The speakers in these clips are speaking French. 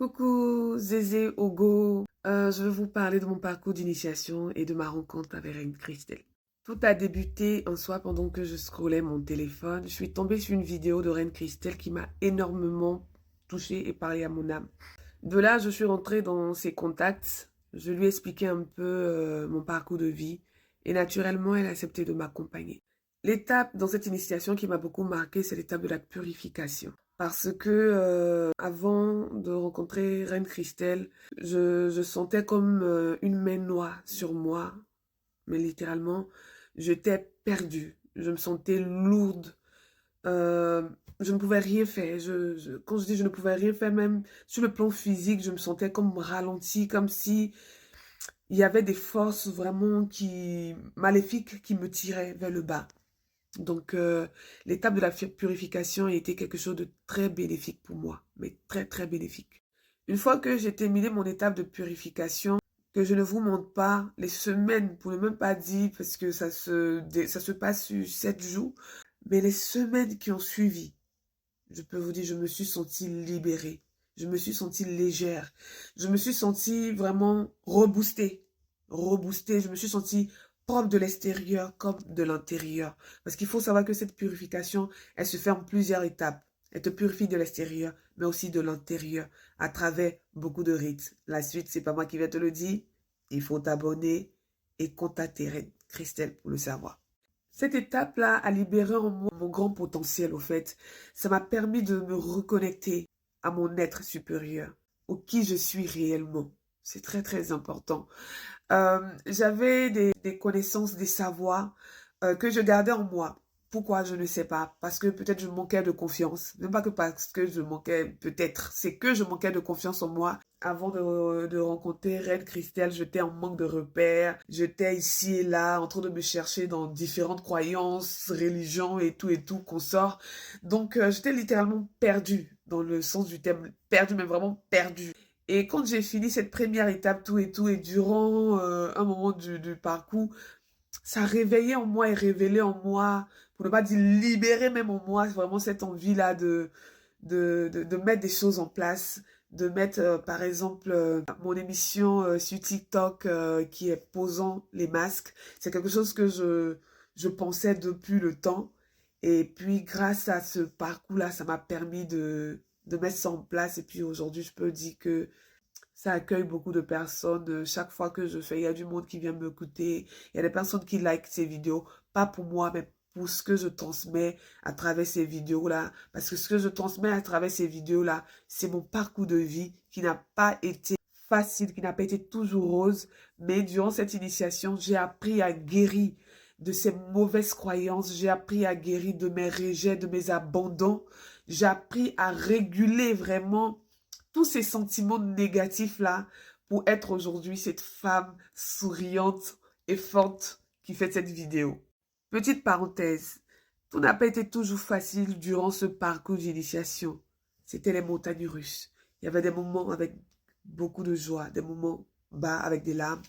Coucou Zézé Ogo, je vais vous parler de mon parcours d'initiation et de ma rencontre avec Reine Christelle. Tout a débuté en soi pendant que je scrollais mon téléphone. Je suis tombée sur une vidéo de Reine Christelle qui m'a énormément touchée et parlé à mon âme. De là, je suis rentrée dans ses contacts. Je lui ai expliqué un peu mon parcours de vie et naturellement, elle a accepté de m'accompagner. L'étape dans cette initiation qui m'a beaucoup marquée, c'est l'étape de la purification. Parce que avant de rencontrer Reine Christelle, je sentais comme une main noire sur moi, mais littéralement, j'étais perdue. Je me sentais lourde. Euh, je ne pouvais rien faire. Quand je dis je ne pouvais rien faire, même sur le plan physique, je me sentais comme ralentie, comme si il y avait des forces vraiment maléfiques qui me tiraient vers le bas. Donc, l'étape de la purification a été quelque chose de très bénéfique pour moi, mais très, très bénéfique. Une fois que j'ai terminé mon étape de purification, que je ne vous montre pas, les semaines, pour ne même pas dire, parce que ça se passe sur 7 jours, mais les semaines qui ont suivi, je peux vous dire, je me suis sentie libérée. Je me suis sentie légère. Je me suis sentie vraiment reboostée. Reboostée. Je me suis sentie propre de l'extérieur comme de l'intérieur. Parce qu'il faut savoir que cette purification, elle se fait en plusieurs étapes. Elle te purifie de l'extérieur, mais aussi de l'intérieur, à travers beaucoup de rites. La suite, c'est pas moi qui vais te le dire. Il faut t'abonner et contacter Reine Christelle pour le savoir. Cette étape-là a libéré en moi mon grand potentiel, au fait. Ça m'a permis de me reconnecter à mon être supérieur, au qui je suis réellement. C'est très, très important. J'avais des connaissances, des savoirs que je gardais en moi. Pourquoi? Je ne sais pas. Parce que peut-être je manquais de confiance. Même pas que parce que je manquais, peut-être. C'est que je manquais de confiance en moi. Avant de rencontrer Reine Christelle, j'étais en manque de repères. J'étais ici et là, en train de me chercher dans différentes croyances, religions et tout, qu'on sort. Donc, j'étais littéralement perdue, dans le sens du terme. Perdue, mais vraiment perdue. Et quand j'ai fini cette première étape, tout, et durant un moment du parcours, ça réveillait en moi et révélait en moi, pour ne pas dire libérer même en moi, vraiment cette envie-là de mettre des choses en place, de mettre, par exemple, mon émission sur TikTok qui est posant les masques. C'est quelque chose que je pensais depuis le temps. Et puis, grâce à ce parcours-là, ça m'a permis de mettre ça en place. Et puis, aujourd'hui, je peux dire que ça accueille beaucoup de personnes. Chaque fois que je fais, il y a du monde qui vient m'écouter. Il y a des personnes qui like ces vidéos. Pas pour moi, mais pour ce que je transmets à travers ces vidéos-là. Parce que ce que je transmets à travers ces vidéos-là, c'est mon parcours de vie qui n'a pas été facile, qui n'a pas été toujours rose. Mais durant cette initiation, j'ai appris à guérir de ces mauvaises croyances. J'ai appris à guérir de mes rejets, de mes abandons. J'ai appris à réguler vraiment tous ces sentiments négatifs-là pour être aujourd'hui cette femme souriante et forte qui fait cette vidéo. Petite parenthèse, tout n'a pas été toujours facile durant ce parcours d'initiation. C'était les montagnes russes. Il y avait des moments avec beaucoup de joie, des moments bas avec des larmes,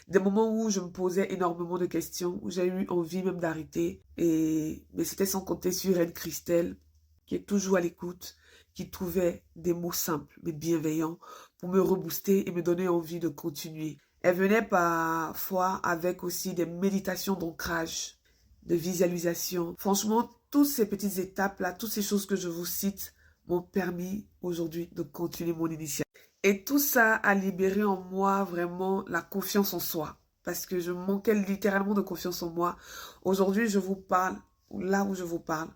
des moments où je me posais énormément de questions, où j'ai eu envie même d'arrêter. Mais c'était sans compter sur Reine Christelle, qui est toujours à l'écoute, qui trouvait des mots simples mais bienveillants pour me rebooster et me donner envie de continuer. Elle venait parfois avec aussi des méditations d'ancrage, de visualisation. Franchement, toutes ces petites étapes-là, toutes ces choses que je vous cite m'ont permis aujourd'hui de continuer mon initiative. Et tout ça a libéré en moi vraiment la confiance en soi. Parce que je manquais littéralement de confiance en moi. Aujourd'hui, je vous parle, là où je vous parle,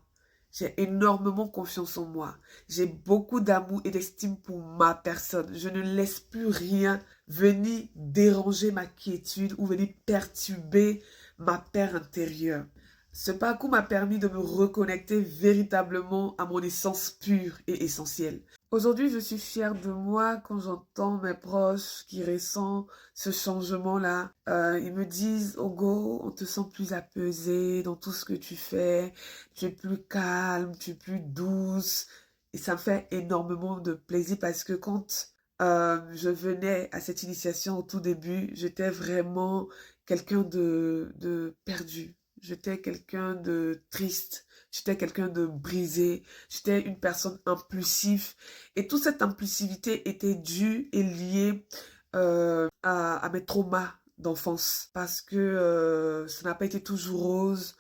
j'ai énormément confiance en moi. J'ai beaucoup d'amour et d'estime pour ma personne. Je ne laisse plus rien venir déranger ma quiétude ou venir perturber ma paix intérieure. Ce parcours m'a permis de me reconnecter véritablement à mon essence pure et essentielle. Aujourd'hui, je suis fière de moi quand j'entends mes proches qui ressentent ce changement-là. Ils me disent, Ogo, on te sent plus apaisée dans tout ce que tu fais. Tu es plus calme, tu es plus douce. Et ça me fait énormément de plaisir parce que quand je venais à cette initiation au tout début, j'étais vraiment quelqu'un de perdu. J'étais quelqu'un de triste. j'étais quelqu'un de brisé, j'étais une personne impulsive. Et toute cette impulsivité était due et liée à mes traumas d'enfance. Parce que ça n'a pas été toujours rose.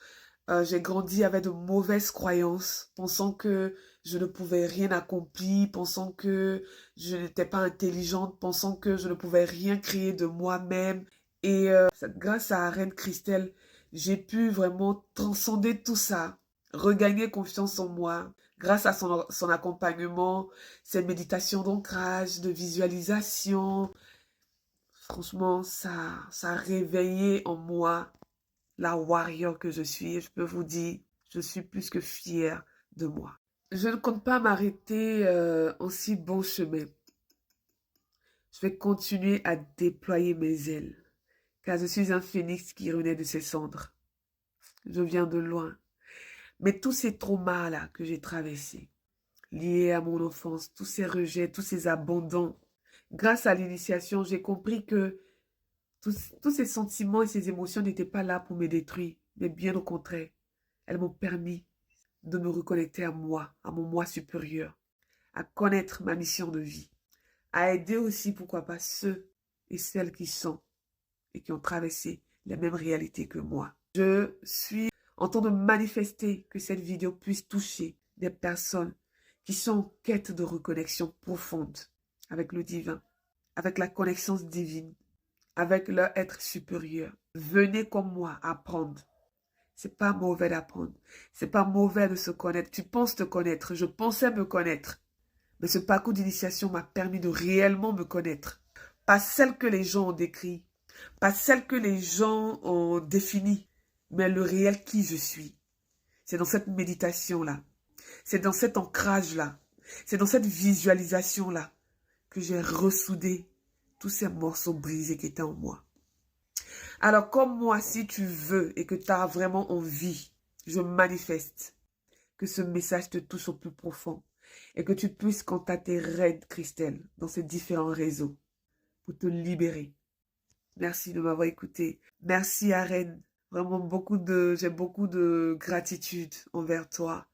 J'ai grandi avec de mauvaises croyances, pensant que je ne pouvais rien accomplir, pensant que je n'étais pas intelligente, pensant que je ne pouvais rien créer de moi-même. Et grâce à Reine Christelle, j'ai pu vraiment transcender tout ça, regagner confiance en moi, grâce à son accompagnement, ses méditations d'ancrage, de visualisation. Franchement, ça a réveillé en moi la warrior que je suis. Et je peux vous dire, je suis plus que fière de moi. Je ne compte pas m'arrêter en si bon chemin. Je vais continuer à déployer mes ailes, car je suis un phénix qui renaît de ses cendres. Je viens de loin. Mais tous ces traumas-là que j'ai traversés, liés à mon enfance, tous ces rejets, tous ces abandons, grâce à l'initiation, j'ai compris que tous ces sentiments et ces émotions n'étaient pas là pour me détruire, mais bien au contraire, elles m'ont permis de me reconnecter à moi, à mon moi supérieur, à connaître ma mission de vie, à aider aussi, pourquoi pas, ceux et celles qui sont et qui ont traversé les mêmes réalités que moi. Je suis en train de manifester que cette vidéo puisse toucher des personnes qui sont en quête de reconnexion profonde avec le divin, avec la connaissance divine, avec leur être supérieur. Venez comme moi apprendre. C'est pas mauvais d'apprendre. C'est pas mauvais de se connaître. Tu penses te connaître. Je pensais me connaître. Mais ce parcours d'initiation m'a permis de réellement me connaître. Pas celle que les gens ont décrit. Pas celle que les gens ont définie. Mais le réel qui je suis. C'est dans cette méditation-là. C'est dans cet ancrage-là. C'est dans cette visualisation-là que j'ai ressoudé tous ces morceaux brisés qui étaient en moi. Alors, comme moi, si tu veux et que tu as vraiment envie, je manifeste que ce message te touche au plus profond et que tu puisses contacter Reine Christelle dans ces différents réseaux pour te libérer. Merci de m'avoir écouté. Merci à Reine. Vraiment j'ai beaucoup de gratitude envers toi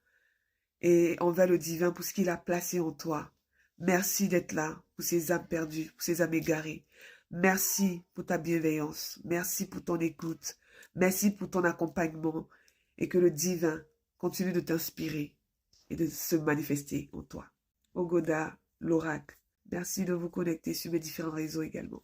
et envers le divin pour ce qu'il a placé en toi. Merci d'être là pour ces âmes perdues, pour ces âmes égarées. Merci pour ta bienveillance. Merci pour ton écoute. Merci pour ton accompagnement. Et que le divin continue de t'inspirer et de se manifester en toi. Ogoda, l'oracle. Merci de vous connecter sur mes différents réseaux également.